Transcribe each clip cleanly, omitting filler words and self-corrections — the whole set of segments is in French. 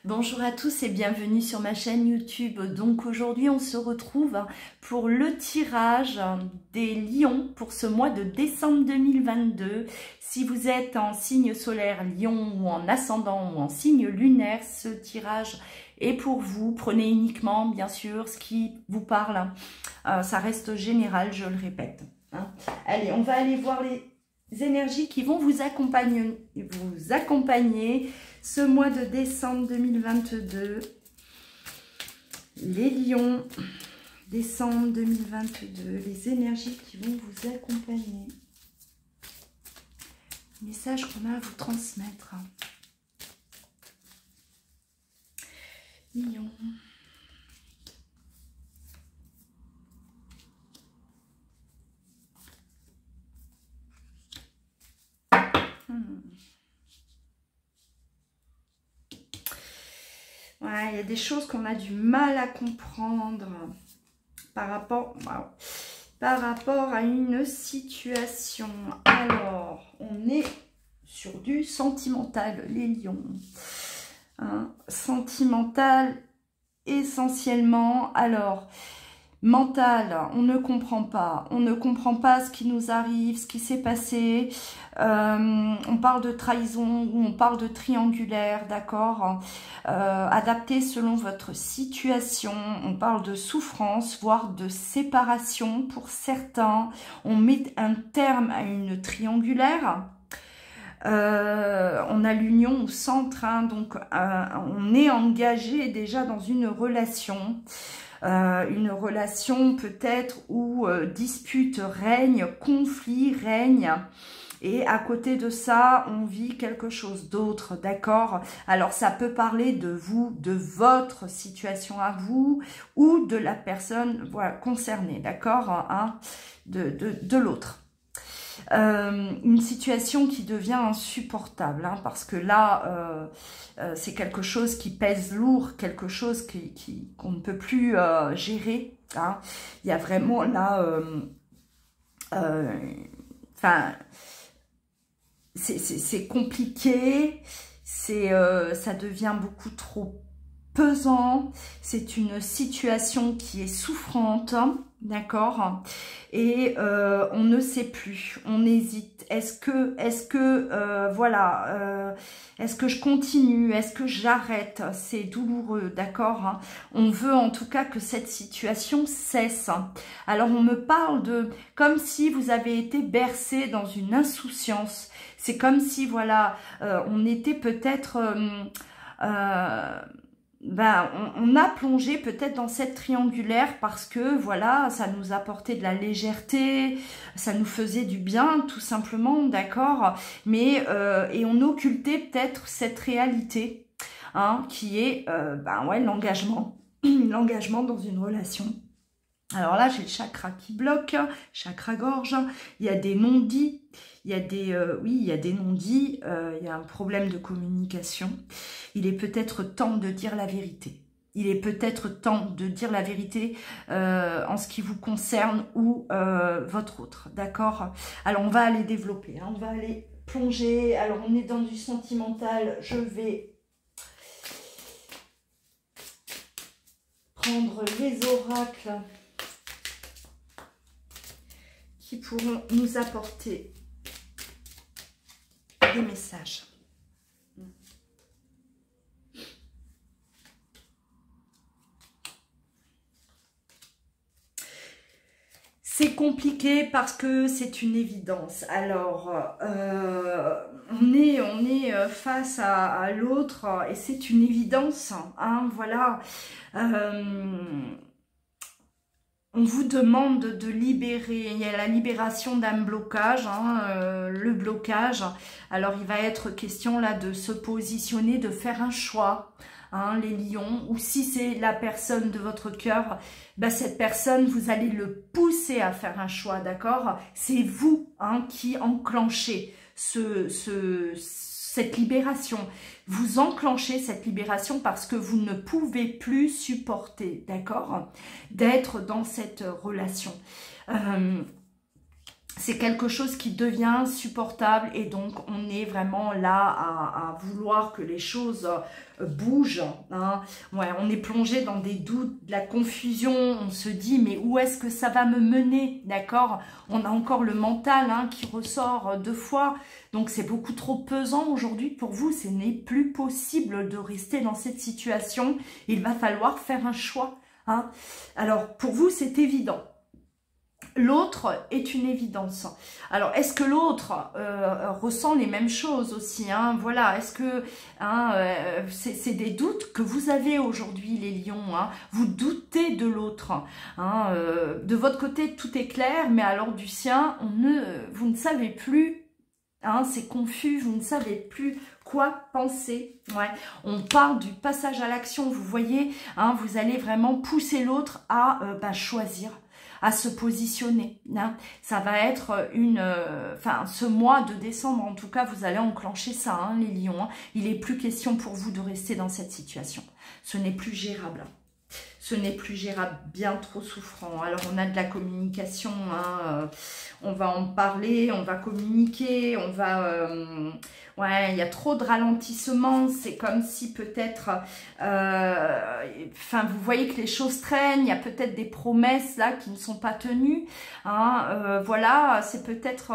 Bonjour à tous et bienvenue sur ma chaîne YouTube. Donc aujourd'hui on se retrouve pour le tirage des lions pour ce mois de décembre 2022. Si vous êtes en signe solaire lion ou en ascendant ou en signe lunaire, ce tirage est pour vous. Prenez uniquement bien sûr ce qui vous parle. Ça reste général, je le répète. Allez, on va aller voir les énergies qui vont vous accompagner ce mois de décembre 2022. Les lions, décembre 2022, les énergies qui vont vous accompagner. Message qu'on a à vous transmettre. Lions. Ouais, il y a des choses qu'on a du mal à comprendre par rapport à une situation. Alors, on est sur du sentimental, les lions. Sentimental essentiellement. Alors, mental, on ne comprend pas ce qui nous arrive, ce qui s'est passé. On parle de trahison ou on parle de triangulaire, d'accord, adapté selon votre situation. On parle de souffrance, voire de séparation pour certains. On met un terme à une triangulaire. On a l'union au centre, donc on est engagé déjà dans une relation. Une relation peut-être où dispute règne, conflit règne, et à côté de ça, on vit quelque chose d'autre, d'accord? Alors ça peut parler de vous, de votre situation à vous, ou de la personne voilà, concernée, d'accord, de l'autre. Une situation qui devient insupportable, parce que là, c'est quelque chose qui pèse lourd, quelque chose qu'on ne peut plus gérer. Il y a vraiment là, c'est compliqué, ça devient beaucoup trop pesant, c'est une situation qui est souffrante, d'accord, et on ne sait plus, on hésite, est-ce que je continue, est-ce que j'arrête, c'est douloureux, d'accord, on veut en tout cas que cette situation cesse. Alors on me parle de, comme si vous avez été bercé dans une insouciance, c'est comme si, voilà, on était peut-être... on a plongé peut-être dans cette triangulaire parce que voilà, ça nous apportait de la légèreté, ça nous faisait du bien tout simplement, d'accord, mais et on occultait peut-être cette réalité, qui est l'engagement, l'engagement dans une relation. Alors là, j'ai le chakra qui bloque, chakra gorge, il y a des non-dits, il y a des il y a des non-dits, il y a un problème de communication. Il est peut-être temps de dire la vérité. Il est peut-être temps de dire la vérité en ce qui vous concerne ou votre autre, d'accord? Alors, on va aller développer, on va aller plonger. Alors, on est dans du sentimental. Je vais prendre les oracles qui pourront nous apporter des messages. C'est compliqué parce que c'est une évidence. Alors, on est face à l'autre et c'est une évidence. Voilà. On vous demande de libérer, il y a la libération d'un blocage, le blocage. Alors, il va être question là de se positionner, de faire un choix, les lions. Ou si c'est la personne de votre cœur, cette personne, vous allez le pousser à faire un choix, d'accord? C'est vous qui enclenchez cette libération. Vous enclenchez cette libération parce que vous ne pouvez plus supporter, d'accord, d'être dans cette relation. c'est quelque chose qui devient insupportable et donc on est vraiment là à vouloir que les choses bougent. Hein. Ouais, on est plongé dans des doutes, de la confusion, on se dit mais où est-ce que ça va me mener, d'accord? On a encore le mental hein, qui ressort 2 fois, donc c'est beaucoup trop pesant aujourd'hui pour vous, ce n'est plus possible de rester dans cette situation, il va falloir faire un choix. Hein. Alors pour vous c'est évident. L'autre est une évidence. Alors, est-ce que l'autre ressent les mêmes choses aussi hein? Voilà, est-ce que hein, c'est des doutes que vous avez aujourd'hui, les lions hein? Vous doutez de l'autre. Hein, de votre côté, tout est clair, mais alors du sien, vous ne savez plus. Hein, c'est confus, vous ne savez plus quoi penser. Ouais. On parle du passage à l'action, vous voyez, hein, vous allez vraiment pousser l'autre à choisir, à se positionner. Hein. Ça va être ce mois de décembre, en tout cas, vous allez enclencher ça, hein, les lions. Hein. Il n'est plus question pour vous de rester dans cette situation. Ce n'est plus gérable. Ce n'est plus gérable, bien trop souffrant. Alors, on a de la communication, hein, on va en parler, on va communiquer, on va... ouais, il y a trop de ralentissement, c'est comme si peut-être... vous voyez que les choses traînent, il y a peut-être des promesses là qui ne sont pas tenues. Hein, voilà, c'est peut-être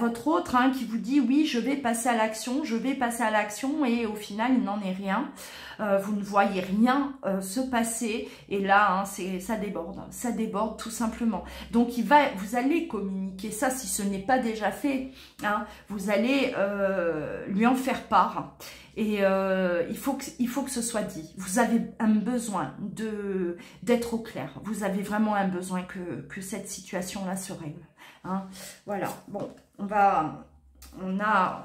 votre autre hein, qui vous dit « Oui, je vais passer à l'action, je vais passer à l'action » et au final, il n'en est rien. Vous ne voyez rien se passer et là, hein, ça déborde tout simplement. Donc, vous allez communiquer ça si ce n'est pas déjà fait. Hein, vous allez lui en faire part et il faut que ce soit dit. Vous avez un besoin d'être au clair. Vous avez vraiment un besoin que cette situation-là se règle. Hein, voilà. Bon, on a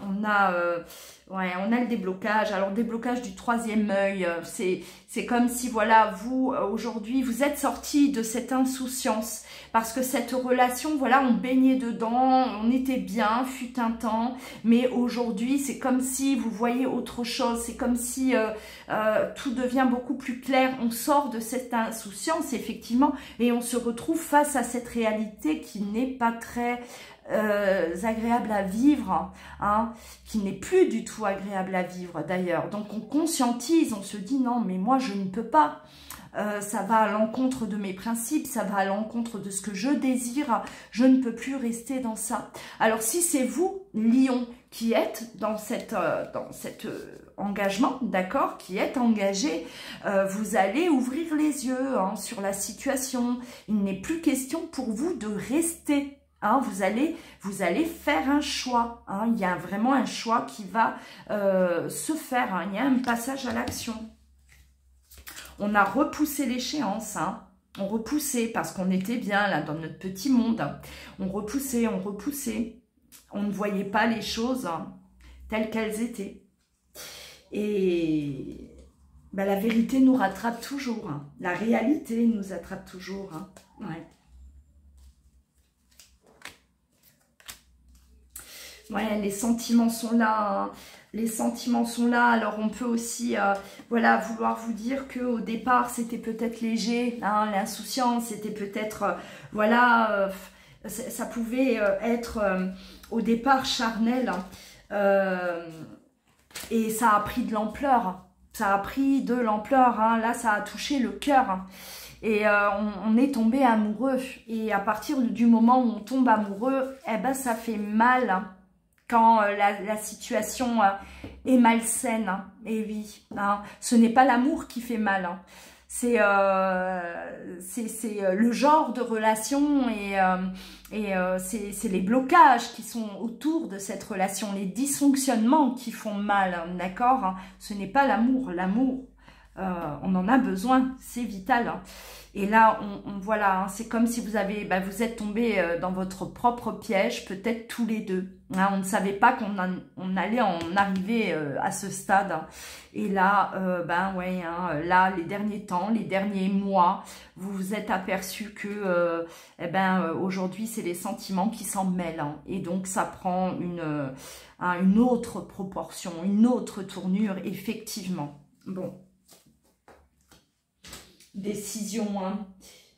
le déblocage. Alors, déblocage du 3e œil, c'est comme si, voilà, vous, aujourd'hui, vous êtes sorti de cette insouciance. Parce que cette relation, voilà, on baignait dedans, on était bien, fut un temps. Mais aujourd'hui, c'est comme si vous voyez autre chose. C'est comme si tout devient beaucoup plus clair. On sort de cette insouciance, effectivement, et on se retrouve face à cette réalité qui n'est pas très... agréable à vivre, hein, qui n'est plus du tout agréable à vivre d'ailleurs. Donc on conscientise, on se dit non mais moi je ne peux pas, ça va à l'encontre de mes principes, ça va à l'encontre de ce que je désire, je ne peux plus rester dans ça. Alors si c'est vous, lion, qui êtes dans cet engagement, d'accord, qui êtes engagé, vous allez ouvrir les yeux hein, sur la situation. Il n'est plus question pour vous de rester. Hein, vous allez faire un choix. Hein, il y a vraiment un choix qui va se faire. Hein, il y a un passage à l'action. On a repoussé l'échéance. Hein, on repoussait parce qu'on était bien là dans notre petit monde. On repoussait, on repoussait. On ne voyait pas les choses hein, telles qu'elles étaient. Et la vérité nous rattrape toujours. Hein. La réalité nous attrape toujours. Hein. Ouais. Ouais, les sentiments sont là, hein. Les sentiments sont là. Alors on peut aussi, voilà, vouloir vous dire que au départ c'était peut-être léger, hein, l'insouciance, c'était peut-être, voilà, ça pouvait être au départ charnel, et ça a pris de l'ampleur. Ça a pris de l'ampleur. Hein. Là, ça a touché le cœur. Hein. Et on est tombé amoureux. Et à partir du moment où on tombe amoureux, eh ben ça fait mal. Hein. Quand la situation est malsaine. Hein. Et oui, hein. Ce n'est pas l'amour qui fait mal. Hein. C'est le genre de relation et c'est les blocages qui sont autour de cette relation, les dysfonctionnements qui font mal, hein, d'accord, hein. Ce n'est pas l'amour. L'amour, on en a besoin, c'est vital. Hein. Et là, voilà, hein, c'est comme si vous êtes tombés dans votre propre piège, peut-être tous les deux. Hein, on ne savait pas qu'on allait en arriver à ce stade. Hein. Et là, ouais, hein, là, les derniers temps, les derniers mois, vous vous êtes aperçu que, aujourd'hui, c'est les sentiments qui s'en mêlent. Hein. Et donc, ça prend une autre proportion, une autre tournure, effectivement. Bon. Décision, hein.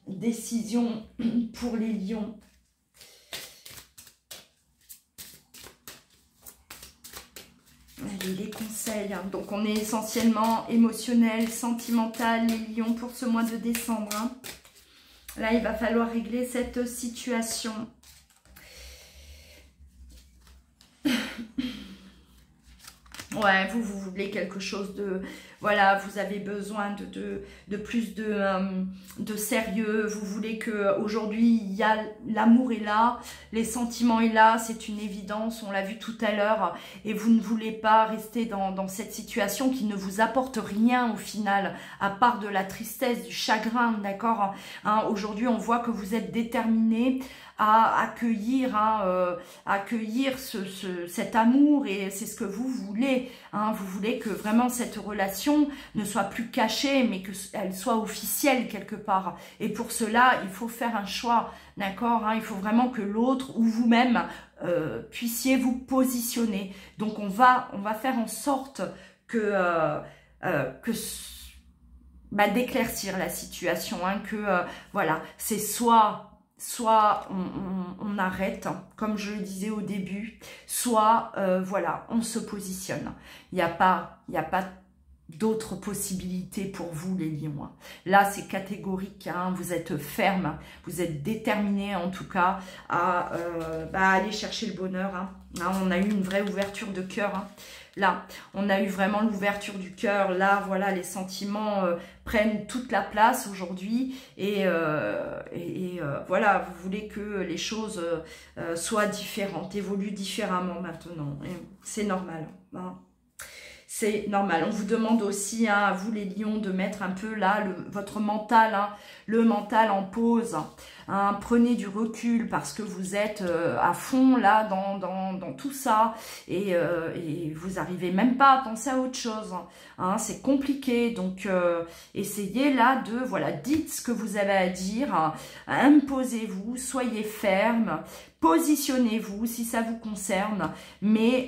Décision pour les lions. allez, les conseils. Hein. Donc, on est essentiellement émotionnel, sentimental, les lions, pour ce mois de décembre. Hein. Là, il va falloir régler cette situation. Ouais, vous voulez quelque chose de... Voilà, vous avez besoin de plus de sérieux. Vous voulez que aujourd'hui il y a l'amour est là, les sentiments est là, c'est une évidence, on l'a vu tout à l'heure. Et vous ne voulez pas rester dans cette situation qui ne vous apporte rien au final, à part de la tristesse, du chagrin, d'accord, hein, aujourd'hui, on voit que vous êtes déterminé à accueillir, cet amour, et c'est ce que vous voulez. Hein, vous voulez que vraiment cette relation ne soit plus cachée, mais qu'elle soit officielle quelque part. Et pour cela, il faut faire un choix, d'accord, hein, il faut vraiment que l'autre ou vous-même puissiez vous positionner. Donc on va faire en sorte que d'éclaircir la situation, hein, que voilà, c'est soit on arrête, hein, comme je le disais au début, soit voilà, on se positionne. Il n'y a pas d'autres possibilités pour vous, les lions. Hein. Là, c'est catégorique, hein, vous êtes ferme, vous êtes déterminé en tout cas à aller chercher le bonheur. Hein. Là, on a eu une vraie ouverture de cœur. Hein. Là, on a eu vraiment l'ouverture du cœur. Là, voilà, les sentiments prennent toute la place aujourd'hui. Et voilà, vous voulez que les choses soient différentes, évoluent différemment maintenant. C'est normal. Hein. C'est normal. On vous demande aussi, hein, à vous les lions, de mettre un peu là votre mental, hein, le mental en pause. Hein, prenez du recul parce que vous êtes à fond là dans tout ça et vous n'arrivez même pas à penser à autre chose. Hein, c'est compliqué, donc essayez là de, voilà, dites ce que vous avez à dire, hein, imposez-vous, soyez ferme, positionnez-vous si ça vous concerne, mais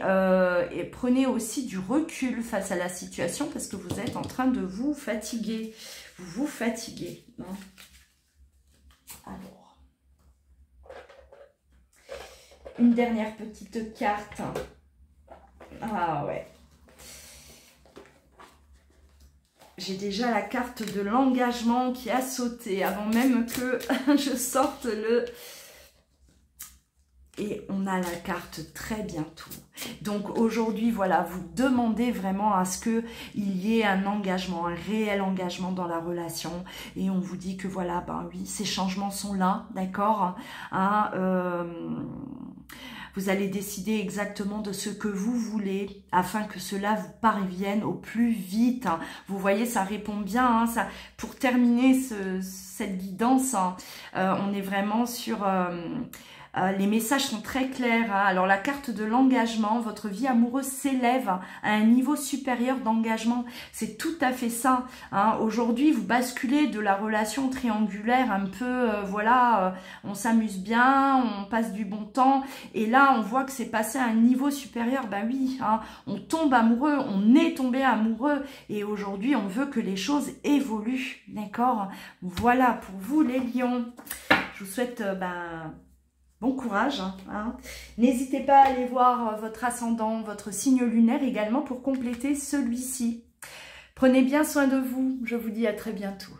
et prenez aussi du recul face à la situation parce que vous êtes en train de vous fatiguer. Vous fatiguez. Hein. Alors, une dernière petite carte. Ah ouais. J'ai déjà la carte de l'engagement qui a sauté avant même que je sorte le... Et on a la carte très bientôt. Donc aujourd'hui, voilà, vous demandez vraiment à ce qu'il y ait un engagement, un réel engagement dans la relation. Et on vous dit que voilà, ben oui, ces changements sont là, d'accord, hein, vous allez décider exactement de ce que vous voulez afin que cela vous parvienne au plus vite. Hein. Vous voyez, ça répond bien. Hein, ça, pour terminer cette guidance, hein, on est vraiment sur... les messages sont très clairs. Hein. Alors la carte de l'engagement, votre vie amoureuse s'élève à un niveau supérieur d'engagement. C'est tout à fait ça. Hein. Aujourd'hui, vous basculez de la relation triangulaire un peu, voilà, on s'amuse bien, on passe du bon temps. Et là, on voit que c'est passé à un niveau supérieur. Ben oui, hein, on tombe amoureux, on est tombé amoureux. Et aujourd'hui, on veut que les choses évoluent. D'accord? Voilà pour vous les lions. Je vous souhaite... bon courage. Hein. N'hésitez pas à aller voir votre ascendant, votre signe lunaire également pour compléter celui-ci. Prenez bien soin de vous. Je vous dis à très bientôt.